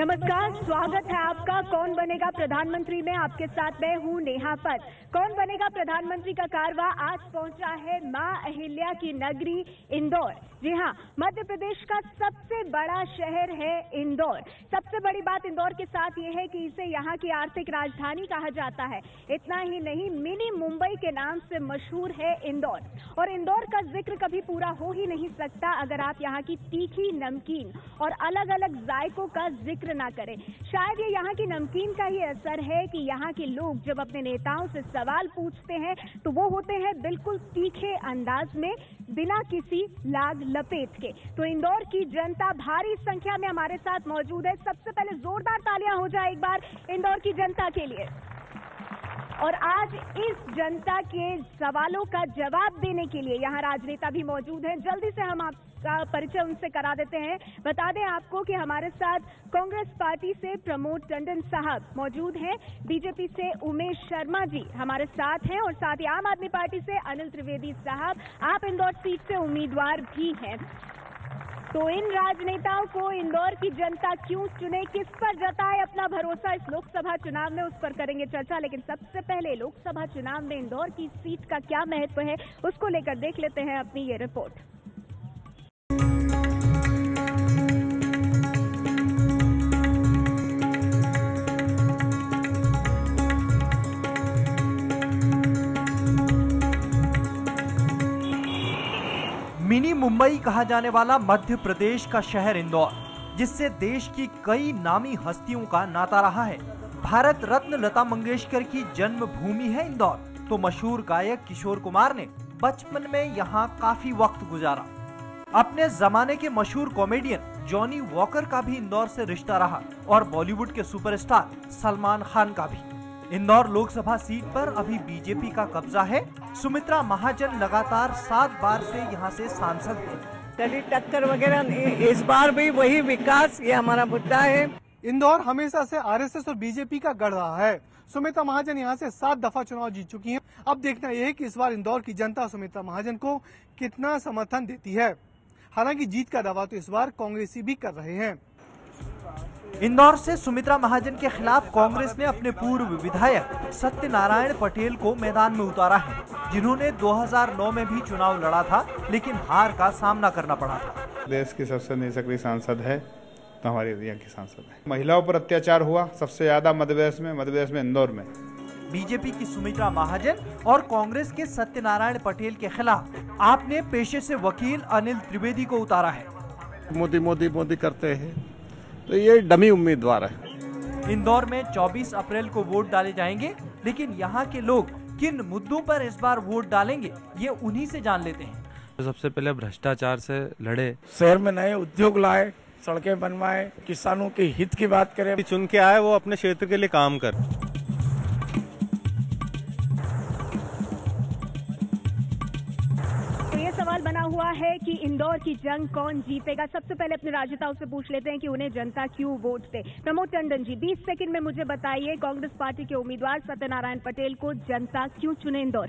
नमस्कार, स्वागत है आपका कौन बनेगा प्रधानमंत्री में। आपके साथ मैं हूँ नेहा पत। कौन बनेगा प्रधानमंत्री का कारवां आज पहुंचा है मां अहिल्या की नगरी इंदौर। जी हाँ, मध्य प्रदेश का सबसे बड़ा शहर है इंदौर। सबसे बड़ी बात इंदौर के साथ ये है कि इसे यहाँ की आर्थिक राजधानी कहा जाता है। इतना ही नहीं, मिनी मुंबई के नाम से मशहूर है इंदौर। और इंदौर का जिक्र कभी पूरा हो ही नहीं सकता अगर आप यहाँ की तीखी, नमकीन और अलग अलग जायकों का जिक्र ना करें। शायद ये यहाँ की नमकीन का ही असर है कि यहाँ के लोग जब अपने नेताओं से सवाल पूछते हैं तो वो होते हैं बिल्कुल तीखे अंदाज में, बिना किसी लाग लपेट के। तो इंदौर की जनता भारी संख्या में हमारे साथ मौजूद है। सबसे पहले जोरदार तालियां हो जाए एक बार इंदौर की जनता के लिए। और आज इस जनता के सवालों का जवाब देने के लिए यहाँ राजनेता भी मौजूद हैं। जल्दी से हम आपका परिचय उनसे करा देते हैं। बता दें आपको कि हमारे साथ कांग्रेस पार्टी से प्रमोद टंडन साहब मौजूद हैं, बीजेपी से उमेश शर्मा जी हमारे साथ हैं और साथ ही आम आदमी पार्टी से अनिल त्रिवेदी साहब, आप इंदौर सीट से उम्मीदवार भी हैं। तो इन राजनेताओं को इंदौर की जनता क्यों चुने, किस पर जताए अपना भरोसा इस लोकसभा चुनाव में, उस पर करेंगे चर्चा। लेकिन सबसे पहले लोकसभा चुनाव में इंदौर की सीट का क्या महत्व है, उसको लेकर देख लेते हैं अपनी ये रिपोर्ट। मिनी मुंबई कहा जाने वाला मध्य प्रदेश का शहर इंदौर, जिससे देश की कई नामी हस्तियों का नाता रहा है। भारत रत्न लता मंगेशकर की जन्मभूमि है इंदौर। तो मशहूर गायक किशोर कुमार ने बचपन में यहाँ काफी वक्त गुजारा। अपने जमाने के मशहूर कॉमेडियन जॉनी वॉकर का भी इंदौर से रिश्ता रहा और बॉलीवुड के सुपरस्टार सलमान खान का भी। इंदौर लोकसभा सीट पर अभी बीजेपी का कब्जा है। सुमित्रा महाजन लगातार 7 बार से यहाँ से सांसद हैं। कड़ी टक्कर वगैरह, इस बार भी वही विकास, ये हमारा मुद्दा है। इंदौर हमेशा से आरएसएस और बीजेपी का गढ़ रहा है। सुमित्रा महाजन यहाँ से 7 दफा चुनाव जीत चुकी हैं। अब देखना यह है कि इस बार इंदौर की जनता सुमित्रा महाजन को कितना समर्थन देती है। हालांकि जीत का दावा तो इस बार कांग्रेसी भी कर रहे हैं। इंदौर से सुमित्रा महाजन के खिलाफ कांग्रेस ने अपने पूर्व विधायक सत्यनारायण पटेल को मैदान में उतारा है, जिन्होंने 2009 में भी चुनाव लड़ा था, लेकिन हार का सामना करना पड़ा था। देश की सबसे निष्क्रिय सांसद है तो हमारे एरिया की सांसद है। महिलाओं पर अत्याचार हुआ सबसे ज्यादा मध्य प्रदेश में इंदौर में। बीजेपी की सुमित्रा महाजन और कांग्रेस के सत्यनारायण पटेल के खिलाफ आपने पेशे से वकील अनिल त्रिवेदी को उतारा है। मोदी मोदी मोदी करते हैं तो ये डमी उम्मीदवार है। इंदौर में 24 अप्रैल को वोट डाले जाएंगे, लेकिन यहाँ के लोग किन मुद्दों पर इस बार वोट डालेंगे ये उन्हीं से जान लेते हैं। तो सबसे पहले भ्रष्टाचार से लड़े, शहर में नए उद्योग लाए, सड़कें बनवाए, किसानों के हित की बात करें। चुन के आए वो अपने क्षेत्र के लिए काम कर। सवाल बना हुआ है कि इंदौर की जंग कौन जीतेगा। सबसे पहले अपने राजनेताओं से पूछ लेते हैं कि उन्हें जनता क्यों वोट दे। प्रमोद टंडन जी, 20 सेकंड में मुझे बताइए, कांग्रेस पार्टी के उम्मीदवार सत्यनारायण पटेल को जनता क्यों चुने इंदौर?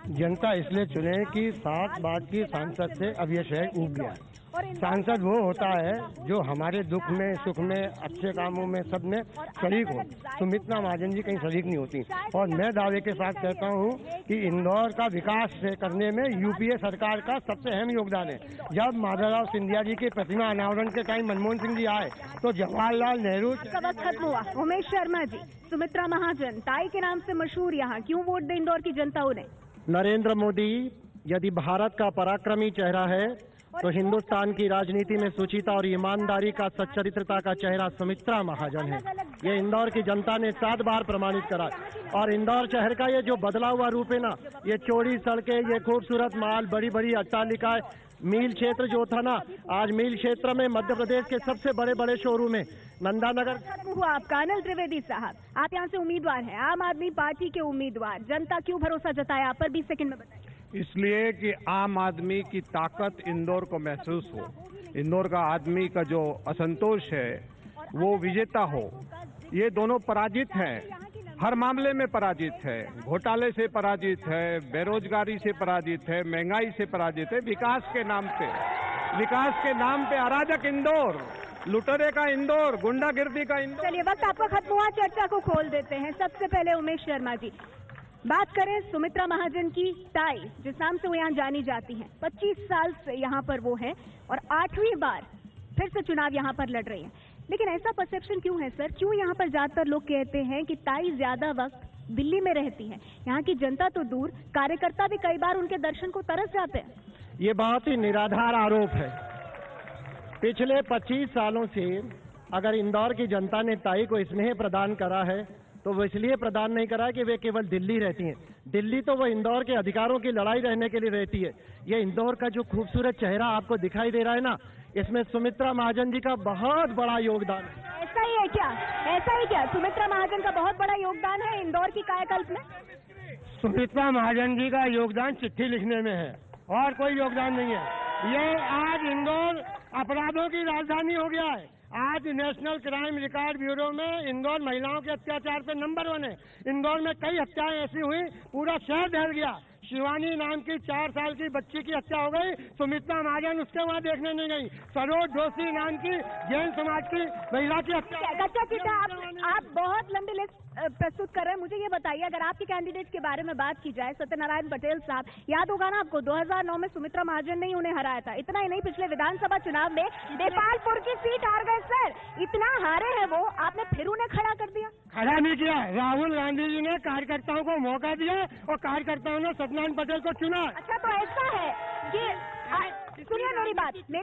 जनता इसलिए चुने कि 7 बार की सांसद से अब यह शहर उग गया। सांसद वो होता है जो हमारे दुख में, सुख में, अच्छे कामों में, सब में शरीक हो। सुमित्रा महाजन जी कहीं शरीक नहीं होती। और मैं दावे के साथ कहता हूँ कि इंदौर का विकास करने में यूपीए सरकार का सबसे अहम योगदान है। जब माधवराव सिंधिया जी की प्रतिमा अनावरण के टाइम मनमोहन सिंह जी आए तो जवाहरलाल नेहरू का वक्त खत्म हुआ। उमेश शर्मा जी, सुमित्रा महाजन ताई के नाम से मशहूर, यहाँ क्यों वोट दे इंदौर की जनता उन्हें? नरेंद्र मोदी यदि भारत का पराक्रमी चेहरा है तो हिंदुस्तान की राजनीति में सुचिता और ईमानदारी का, सच्चरित्रता का चेहरा सुमित्रा महाजन है। ये इंदौर की जनता ने 7 बार प्रमाणित करा। और इंदौर शहर का ये जो बदला हुआ रूप है ना, ये चौड़ी सड़कें, ये खूबसूरत माल, बड़ी बड़ी अट्टालिकाएं, मील क्षेत्र जो था ना, आज मील क्षेत्र में मध्य प्रदेश के सबसे बड़े बड़े शोरूम है। नंदानगर हुआ आपका। अनिल त्रिवेदी साहब, आप यहाँ से उम्मीदवार हैं, आम आदमी पार्टी के उम्मीदवार, जनता क्यों भरोसा जताया आप पर? 20 सेकंड में बताइए। इसलिए कि आम आदमी की ताकत इंदौर को महसूस हो। इंदौर का आदमी का जो असंतोष है वो विजेता हो। ये दोनों पराजित हैं, हर मामले में पराजित है। घोटाले से पराजित है, बेरोजगारी से पराजित है, महंगाई से पराजित है। विकास के नाम पे अराजक इंदौर लुटेरे का इंदौर, गुंडागिर्दी का इंदौर। चलिए वक्त आपका खत्म हुआ, चर्चा को खोल देते हैं। सबसे पहले उमेश शर्मा जी, बात करें सुमित्रा महाजन की ताई, जिस नाम से वो यहाँ जानी जाती हैं। 25 साल से यहाँ पर वो है और 8वीं बार फिर से चुनाव यहाँ पर लड़ रही है। लेकिन ऐसा परसेप्शन क्यों है सर? क्यों यहाँ पर ज्यादातर लोग कहते हैं कि ताई ज्यादा वक्त दिल्ली में रहती है? यहाँ की जनता तो दूर, कार्यकर्ता भी कई बार उनके दर्शन को तरस जाते हैं। ये बहुत ही निराधार आरोप है। पिछले 25 सालों से अगर इंदौर की जनता ने ताई को स्नेह प्रदान करा है तो वो इसलिए प्रदान नहीं करा कि वे केवल दिल्ली रहती हैं। दिल्ली तो वो इंदौर के अधिकारों की लड़ाई रहने के लिए रहती है। ये इंदौर का जो खूबसूरत चेहरा आपको दिखाई दे रहा है ना, इसमें सुमित्रा महाजन जी का बहुत बड़ा योगदान है। ऐसा ही है क्या? ऐसा ही क्या? सुमित्रा महाजन का बहुत बड़ा योगदान है इंदौर की कायाकल्प में? सुमित्रा महाजन जी का योगदान चिट्ठी लिखने में है और कोई योगदान नहीं है। ये आज इंदौर अपराधों की राजधानी हो गया है। आज नेशनल क्राइम रिकॉर्ड ब्यूरो में इंदौर महिलाओं के अत्याचार पे नंबर 1 है। इंदौर में कई हत्याएं ऐसी हुई, पूरा शहर डर गया। शिवानी नाम की 4 साल की बच्ची की हत्या हो गई, सुमित्रा महाजन उसके वहाँ देखने नहीं गई। सरोज जोशी नाम की जैन समाज की महिला की हत्या। अच्छा चिट्ठा, आप बहुत लंबी लिस्ट प्रस्तुत कर रहे हैं। मुझे ये बताइए, अगर आपके कैंडिडेट के बारे में बात की जाए, सत्यनारायण पटेल साहब, याद होगा ना आपको 2009 में सुमित्रा महाजन ने ही उन्हें हराया था। इतना ही नहीं, पिछले विधानसभा चुनाव में देपालपुर की सीट हार गए सर। इतना हारे हैं वो, आपने फिर उन्हें खड़ा कर दिया। खड़ा नहीं किया, राहुल गांधी जी ने कार्यकर्ताओं को मौका दिया और कार्यकर्ताओं ने सत्यनारायण पटेल को चुना। अच्छा, तो ऐसा है कि सुनिए मेरी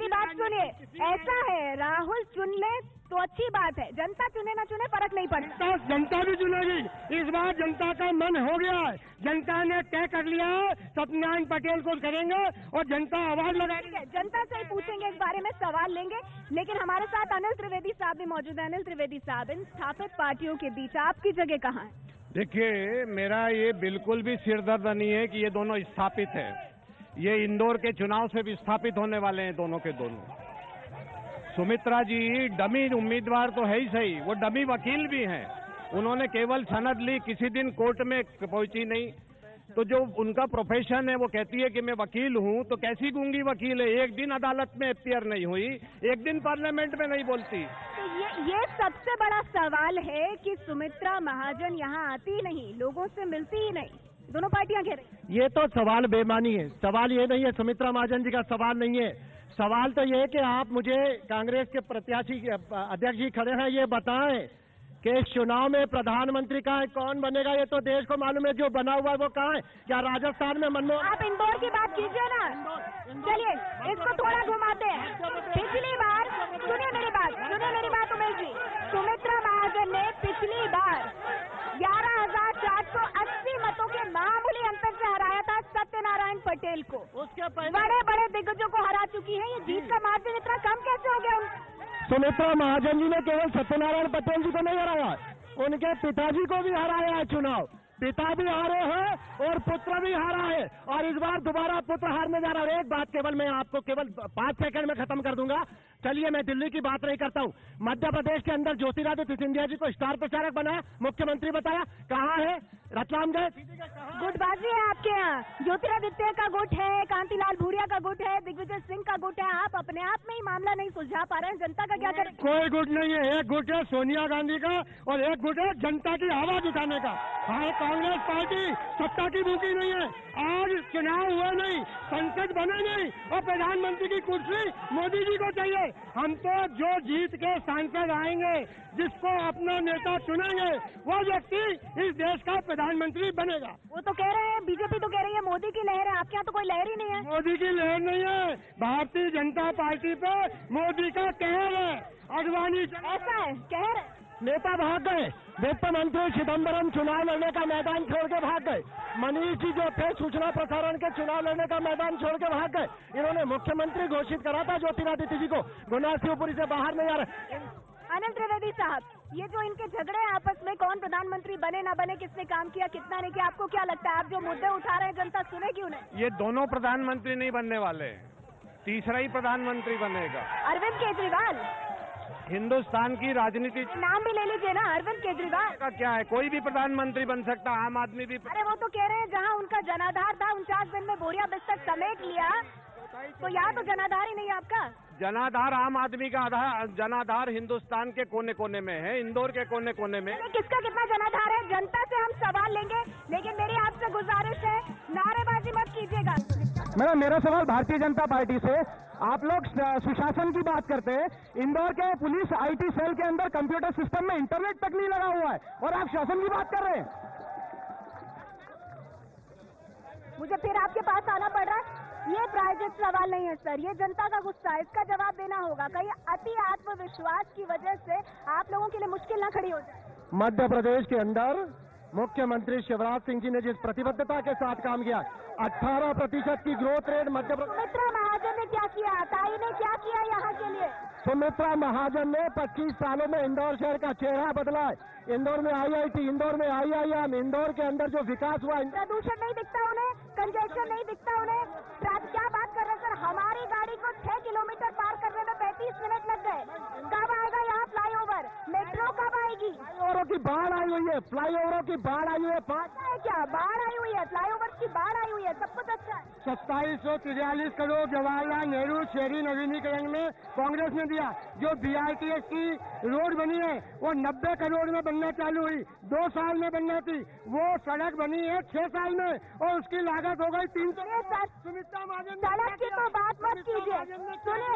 बात सुनिए। ऐसा है, राहुल चुन ले तो अच्छी बात है, जनता चुने ना चुने फर्क नहीं पड़ता। जनता भी चुनेगी। इस बार जनता का मन हो गया है, जनता ने तय कर लिया है सत्यनारायण पटेल को करेंगे और जनता आवाज लगाएगी। जनता से ही पूछेंगे, इस बारे में सवाल लेंगे। लेकिन हमारे साथ अनिल त्रिवेदी साहब भी मौजूद है। अनिल त्रिवेदी साहब, इन स्थापित पार्टियों के बीच आपकी जगह कहाँ है? देखिए, मेरा ये बिल्कुल भी सिरदर्द नहीं है कि ये दोनों स्थापित है। ये इंदौर के चुनाव से भी स्थापित होने वाले हैं दोनों के दोनों। सुमित्रा जी डमी उम्मीदवार तो है ही सही, वो डमी वकील भी हैं। उन्होंने केवल सनद ली, किसी दिन कोर्ट में पहुंची नहीं। तो जो उनका प्रोफेशन है, वो कहती है कि मैं वकील हूं, तो कैसी गूंगी वकील है? एक दिन अदालत में अपियर नहीं हुई, एक दिन पार्लियामेंट में नहीं बोलती। तो ये सबसे बड़ा सवाल है कि सुमित्रा महाजन यहाँ आती नहीं, लोगों से मिलती ही नहीं, दोनों पार्टियां कह रही। ये तो सवाल बेमानी है। सवाल ये नहीं है, सुमित्रा महाजन जी का सवाल नहीं है। सवाल तो ये है कि आप मुझे कांग्रेस के प्रत्याशी अध्यक्ष जी खड़े हैं, ये बताएं कि इस चुनाव में प्रधानमंत्री कहाँ है, कौन बनेगा? ये तो देश को मालूम है, जो बना हुआ है वो कहाँ है? क्या राजस्थान में मनमोहन? आप इंदौर की बात कीजिए ना। चलिए इसको थोड़ा घुमाते हैं। पिछली बार सुनिए मेरी बात उमेश जी, सुमित्रा महाजन ने पिछली बार 11,480 मतों के मामूली अंतर से हराया था सत्यनारायण पटेल को। उसके बड़े बड़े दिग्गजों को हरा चुकी है। ये जीत का मार्जिन इतना कम कैसे हो गया? सुमित्रा महाजन जी ने केवल सत्यनारायण पटेल जी को नहीं हराया, उनके पिताजी को भी हराया है। चुनाव पिता भी हारे हैं और पुत्र भी हारा है, और इस बार दोबारा पुत्र हारने जा रहा है। एक बात केवल मैं आपको केवल 5 सेकंड में खत्म कर दूंगा। चलिए, मैं दिल्ली की बात नहीं करता हूँ। मध्य प्रदेश के अंदर ज्योतिरादित्य सिंधिया जी को स्टार प्रचारक बनाया, मुख्यमंत्री बताया, कहाँ है? रतलाम गए। गुटबाजी है आपके यहाँ। ज्योतिरादित्य का गुट है, कांतिलाल भूरिया का गुट है, दिग्विजय सिंह का गुट है। आप अपने आप में ही मामला नहीं सुलझा पा रहे हैं, जनता का क्या करें? कोई गुट नहीं है। एक गुट है सोनिया गांधी का और एक गुट है जनता की आवाज उठाने का। हाँ, कांग्रेस पार्टी सत्ता की भूखी नहीं है। आज चुनाव हुए नहीं, संसद बने नहीं और प्रधानमंत्री की कुर्सी मोदी जी को चाहिए। हम तो जो जीत के सांसद आएंगे, जिसको अपना नेता चुनेंगे, वो व्यक्ति इस देश का प्रधानमंत्री बनेगा। वो तो कह रहे हैं, बीजेपी तो कह रही है मोदी की लहर है। आपके यहाँ तो कोई लहर ही नहीं है। मोदी की लहर नहीं है, भारतीय जनता पार्टी पे मोदी का कहर है। अडवाणी ऐसा है कहर। नेता भाग गए। वित्त मंत्री चिदम्बरम चुनाव लड़ने का मैदान छोड़ के भाग गए। मनीष जी जो थे सूचना प्रसारण के चुनाव लड़ने का मैदान छोड़ के भाग गए। इन्होंने मुख्यमंत्री घोषित करा था ज्योतिरादित्य जी को, गुना शिवपुरी से बाहर नहीं आ रहे। अनिल त्रिवेदी साहब, ये जो इनके झगड़े हैं आपस में, कौन प्रधानमंत्री बने ना बने, किसने काम किया कितना नहीं किया, आपको क्या लगता है? आप जो मुद्दे उठा रहे हैं, जनता सुने क्यों नहीं? ये दोनों प्रधानमंत्री नहीं बनने वाले, तीसरा ही प्रधानमंत्री बनेगा। अरविंद केजरीवाल। हिंदुस्तान की राजनीति नाम भी ले लीजिए ना, अरविंद केजरीवाल का क्या है? कोई भी प्रधानमंत्री बन सकता, आम आदमी भी। अरे वो तो कह रहे हैं जहां उनका जनाधार था 49 दिन में बोरिया बिस्तर समेट लिया, तो यहाँ तो जनाधार ही नहीं है आपका। जनाधार आम आदमी का आधार, जनाधार हिंदुस्तान के कोने कोने में है, इंदौर के कोने कोने में। किसका कितना जनाधार है, जनता से हम सवाल लेंगे, लेकिन मेरी आपसे गुजारिश है नारेबाजी मत कीजिएगा। मेरा सवाल भारतीय जनता पार्टी से, आप लोग सुशासन की बात करते हैं, इंदौर के पुलिस IT सेल के अंदर कंप्यूटर सिस्टम में इंटरनेट तक नहीं लगा हुआ है और आप शासन की बात कर रहे हैं। मुझे फिर आपके पास आना पड़ रहा है। ये प्रायोजित सवाल नहीं है सर, ये जनता का गुस्सा है, इसका जवाब देना होगा। कहीं अति आत्मविश्वास की वजह से आप लोगों के लिए मुश्किल ना खड़ी हो जाए। मध्य प्रदेश के अंदर मुख्यमंत्री शिवराज सिंह जी ने जिस प्रतिबद्धता के साथ काम किया, 18% की ग्रोथ रेट मध्य प्रदेश। सुमित्रा महाजन ने क्या किया, ताई ने क्या किया यहाँ के लिए? सुमित्रा महाजन ने 25 सालों में इंदौर शहर का चेहरा बदला है। इंदौर में IIT, इंदौर में IIM, इंदौर के अंदर जो विकास हुआ। प्रदूषण नहीं दिखता उन्हें, कंजेशन नहीं दिखता उन्हें। क्या बात कर रहे हैं सर, हमारी गाड़ी को 6 किलोमीटर पार करने में 35 मिनट लग गए। कब आएगा यहाँ फ्लाईओवर, मेट्रो कब आएगी? फ्लाईओवरों की बाढ़ आई हुई है, फ्लाईओवरों की बाढ़ आई हुई है। क्या बाढ़ आई हुई है, फ्लाईओवर की बाढ़ आई हुई है, सब कुछ अच्छा है। 2743 करोड़ जवाहरलाल नेहरू शहरी नवीनीकरण में कांग्रेस ने दिया। जो BRTS की रोड बनी है वो 90 करोड़ में बनना चालू हुई, 2 साल में बनना थी, वो सड़क बनी है 6 साल में और उसकी लागत हो गई 300। सुमित्रा महाजन, सड़क की तो बात मत कीजिए। सुने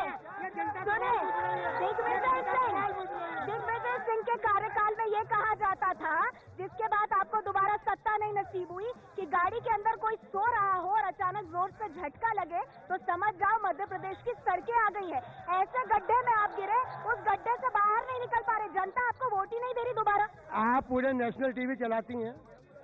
दिग्विजय सिंह के कार्यकाल में ये कहा जाता था, जिसके बाद आपको दोबारा सत्ता नहीं नसीब हुई, कि गाड़ी के अंदर कोई सो रहा हो और अचानक जोर से झटका लगे तो समझ जाओ मध्य प्रदेश की सड़कें आ गई है। ऐसे गड्ढे में आप गिरे, उस गड्ढे से बाहर नहीं निकल पा रहे, जनता आपको वोट ही नहीं दे रही दोबारा। आप पूरे नेशनल टीवी चलाती हैं,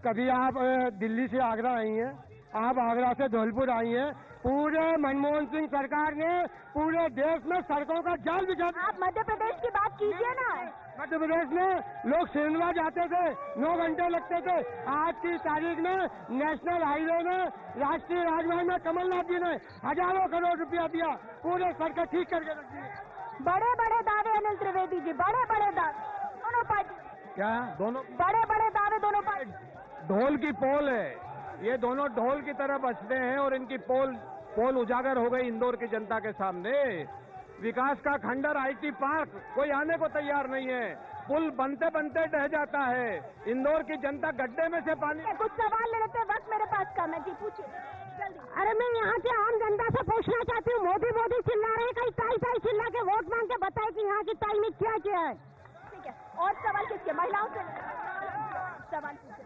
कभी आप दिल्ली से आगरा आई हैं, आप आगरा से धौलपुर आई हैं। पूरे मनमोहन सिंह सरकार ने पूरे देश में सड़कों का जाल बिछा। आप मध्य प्रदेश की बात कीजिए ना। मध्य प्रदेश में लोग सिरनवा जाते थे, 9 घंटे लगते थे। आज की तारीख में नेशनल हाईवे में, राष्ट्रीय राजमार्ग में कमलनाथ जी ने हजारों करोड़ रुपया दिया, पूरे सड़कें ठीक करके रख दी। बड़े बड़े दावे अनिल त्रिवेदी जी, बड़े बड़े दावे दोनों पार्टी। क्या दोनों बड़े बड़े दावे दोनों पार्टी। ढोल की पोल है, ये दोनों ढोल की तरह बजते हैं और इनकी पोल उजागर हो गई इंदौर की जनता के सामने। विकास का खंडर IT पार्क, कोई आने को तैयार नहीं है। पुल बनते बनते ढह जाता है। इंदौर की जनता गड्ढे में से पानी। कुछ सवाल ले लेते, वक्त मेरे पास कम है जी, पूछिए जल्दी। अरे मैं यहाँ के आम जनता से पूछना चाहती हूँ, मोदी मोदी चिल्ला रहे हैं, कहीं ताई चिल्ला के वोट मांग के बताए कि यहाँ की ताई ने क्या किया है। ठीक है, और सवाल किसके? महिलाओं से सवाल पूछिए।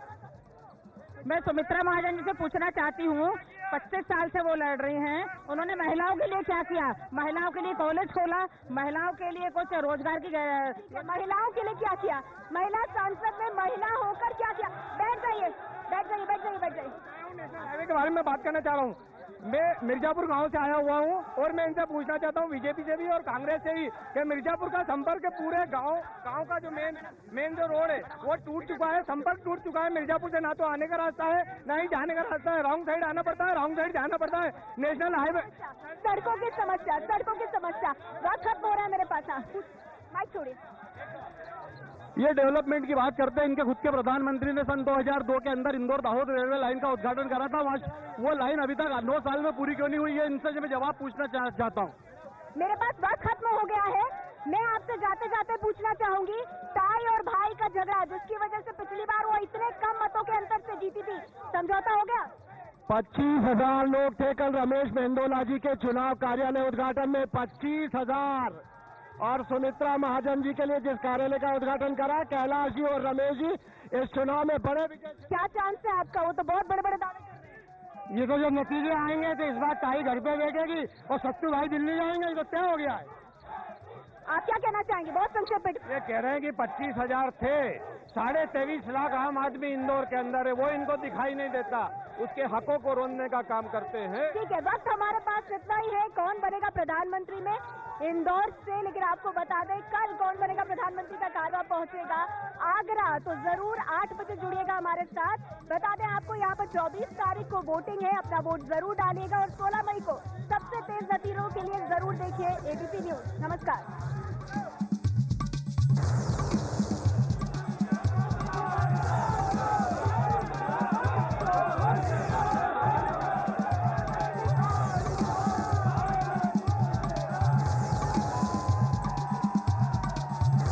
मैं सुमित्रा महाजन जी से पूछना चाहती हूँ, 25 साल से वो लड़ रही हैं, उन्होंने महिलाओं के लिए क्या किया? महिलाओं के लिए कॉलेज खोला, महिलाओं के लिए कुछ रोजगार की, महिलाओं के लिए क्या किया? महिला सांसद में महिला होकर क्या किया? बैठ जाइए। हाईवे के बारे में बात करना चाह रहा हूँ। मैं मिर्जापुर गांव से आया हुआ हूँ और मैं इनसे पूछना चाहता हूँ, बीजेपी से भी और कांग्रेस से ही, कि मिर्जापुर का संपर्क पूरे गांव का जो मेन जो रोड है वो टूट चुका है, संपर्क टूट चुका है। मिर्जापुर से ना तो आने का रास्ता है ना ही जाने का रास्ता है, रॉन्ग साइड आना पड़ता है, रॉन्ग साइड जाना पड़ता है। नेशनल हाईवे, सड़कों की समस्या, वक्त खत्म हो रहा है मेरे पास। माइक छोड़िए। ये डेवलपमेंट की बात करते हैं, इनके खुद के प्रधानमंत्री ने सन 2002 के अंदर इंदौर दाहोद रेलवे लाइन का उद्घाटन करा था। वो लाइन अभी तक 9 साल में पूरी क्यों नहीं हुई है? इनसे मैं जवाब पूछना चाहता हूँ। मेरे पास वक्त खत्म हो गया है। मैं आपसे जाते जाते पूछना चाहूंगी, ताई और भाई का झगड़ा, जिसकी वजह से पिछली बार वो इतने कम मतों के अंतर से जीती थी, समझौता हो गया? 25,000 लोग थे कल रमेश मेंदोला जी के चुनाव कार्यालय उद्घाटन में, 25,000। और सुमित्रा महाजन जी के लिए जिस कार्यालय का उद्घाटन करा, कैलाश जी और रमेश जी इस चुनाव में बड़े क्या चांस है आपका? वो तो बहुत बड़े बड़े दावे कर रहे हैं। ये तो जब नतीजे आएंगे तो इस बार ताई घर पे बैठेगी और सत्तू भाई दिल्ली जाएंगे, ये तो तय हो गया है। आप क्या कहना चाहेंगे? बहुत संक्षेप में। ये कह रहे हैं कि 25,000 थे, 23.5 लाख आम आदमी इंदौर के अंदर है, वो इनको दिखाई नहीं देता, उसके हकों को रोनने का काम करते हैं। ठीक है, वक्त हमारे पास इतना ही है। कौन बनेगा प्रधानमंत्री में इंदौर से, लेकिन आपको बता दें कल कौन बनेगा प्रधानमंत्री का कारवा पहुंचेगा आगरा, तो जरूर 8 बजे जुड़िएगा हमारे साथ। बता दें आपको यहाँ पर 24 तारीख को वोटिंग है, अपना वोट जरूर डालिएगा और 16 मई को सबसे तेज नतीजों के लिए जरूर देखिए ABP न्यूज। नमस्कार।